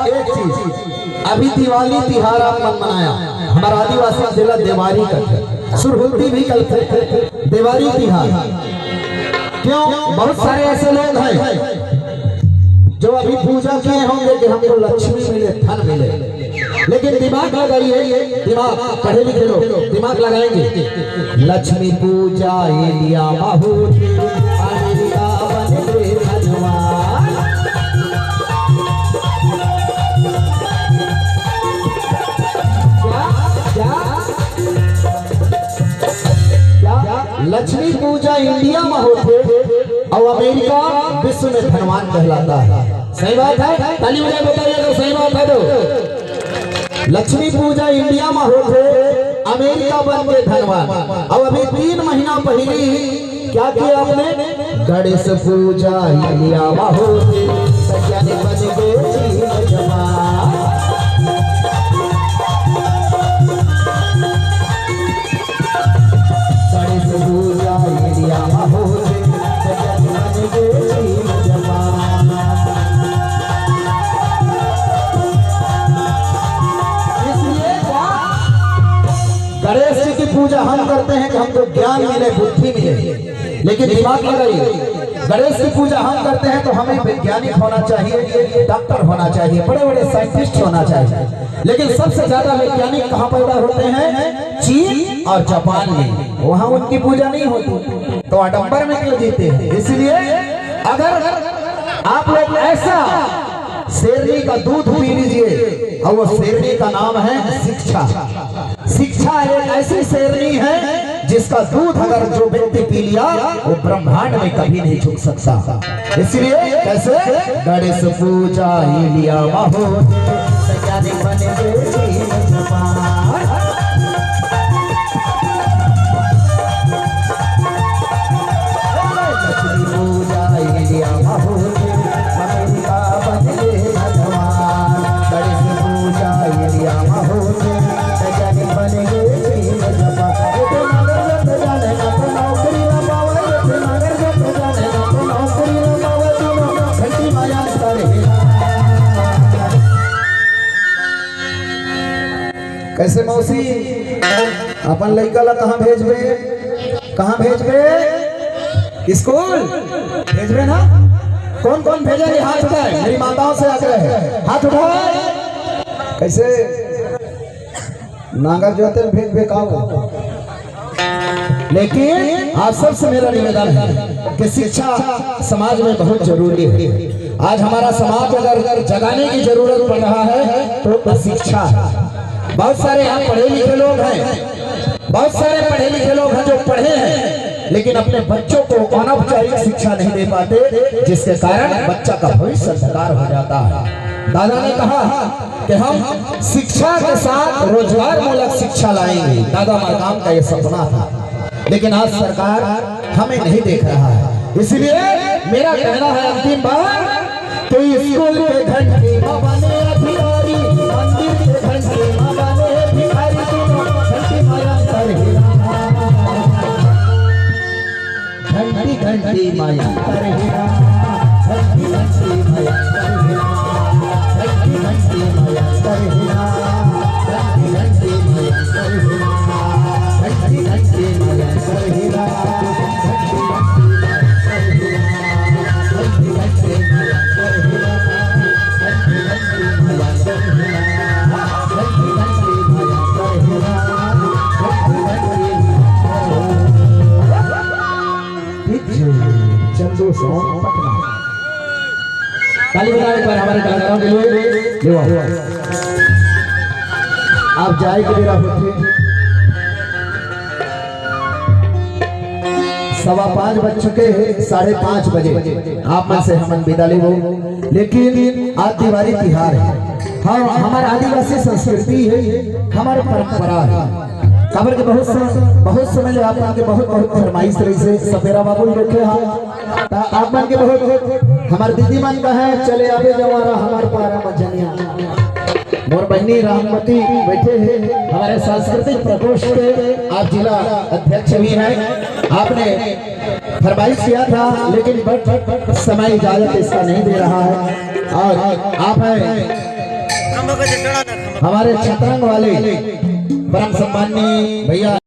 एक चीज, अभी दिवाली तिहार आप मन मनाया, हमारा आदिवासी जिला देवारी का सुरहुल्दी भी कल थे देवारी तिहार। क्यों? बहुत सारे ऐसे लोग हैं जो अभी पूजा किए होंगे कि हमको लक्ष्मी मिले, धन मिले, लेकिन दिमाग लगाइए, दिमाग पढ़े लिखे लोग दिमाग लगाएंगे। लक्ष्मी पूजा इंडिया लक्ष्मी पूजा इंडिया में होते और अमेरिका विश्व में धनवान कहलाता है। सही बात है? ताली बजाए बताइए अगर सही बात है तो। लक्ष्मी पूजा इंडिया में होते, अमेरिका बन के धनवान। और अभी 3 महीना पहले क्या किया आपने? गणेश पूजा इंडिया में होते बन गए जवान। पूजा इंडिया में होते बन गए जवान। इसलिए गणेश जी की पूजा हम करते हैं कि हमको ज्ञान मिले, बुद्धि मिले, लेकिन दिमाग लगाइए, गणेश की पूजा हम करते हैं तो हमें वैज्ञानिक होना चाहिए, डॉक्टर होना चाहिए, बड़े बड़े साइंटिस्ट होना चाहिए। लेकिन सबसे ज्यादा वैज्ञानिक कहाँ पैदा होते हैं? चीन और जापान में। वहां उनकी पूजा नहीं होती तो आडंबर में क्यों जीते हैं? इसलिए अगर आप लोग ऐसा शेरनी का दूध पी लीजिए, और वो शेरनी का नाम है शिक्षा। शिक्षा एक ऐसी शेरनी है जिसका दूध अगर जो व्यक्ति पी लिया वो ब्रह्मांड में कभी नहीं झुक सकता। इसलिए कैसे? गणेश पूजा इंडिया हो कैसे मौसी अपन लड़का ला कहाँ भेजबे? कहाँ भेजबे? स्कूल भेजबे ना? कौन कौन भेजेंगे? हाथ उठाए, मेरी माताओं से आग्रह है, हाथ उठाए। कैसे नागर जोते भेजबे का? लेकिन आप सबसे मेरा निवेदन है कि शिक्षा समाज में बहुत जरूरी है। आज हमारा समाज अगर जगाने की जरूरत पड़ रहा है तो शिक्षा है। बहुत सारे यहाँ पढ़े लिखे लोग हैं, बहुत सारे पढ़े लिखे लोग हैं जो पढ़े हैं, लेकिन अपने बच्चों को अनौपचारिक शिक्षा नहीं दे पाते, जिसके कारण बच्चा का भविष्य अंधकार हो जाता है। दादा ने कहा कि हम शिक्षा के साथ रोजगार मूलक शिक्षा लाएंगे। दादा मरकाम का ये सपना था, लेकिन आज सरकार हमें नहीं देख रहा है। इसलिए मेरा कहना है अंतिम बार कि स्कूल के घंटे बने अधिकारी, मंदिर के घंटे बने भिखारी, दोनों घंटी माया कर हिरा, घंटी घंटी माया कर हिरा, घंटी घंटी माया कर हिरा, घंटी घंटी माया कर हिरा, घंटी घंटी माया कर हिरा, घंटी घंटी माया कर हिरा, ताली बजाने पर हमारे कलाकारों के लिए आप जाए के मेरा होते 5:15 बज चुके हैं, 5:30 बजे आप में से हम विदा ले वो। लेकिन आज दिवाली तिहार है, हाँ हमारा आदिवासी संस्कृति है, हमारी परंपरा है। खबर के बहुत समय आप के बहुत फरमाइश रही से सपेरा बाबू देखे आप मन के बहुत हमारे दीदी मन का है चले आवे जवारा हमारे पारा मजनिया मोर बहनी राममती बैठे हैं हमारे सांस्कृतिक प्रकोष्ठ के आप जिला अध्यक्ष भी हैं। आपने फरमाइश किया था लेकिन समय इजाजत इसका नहीं दे रहा है और आप हैं हमारे छतरंग वाले परम सम्माननीय भैया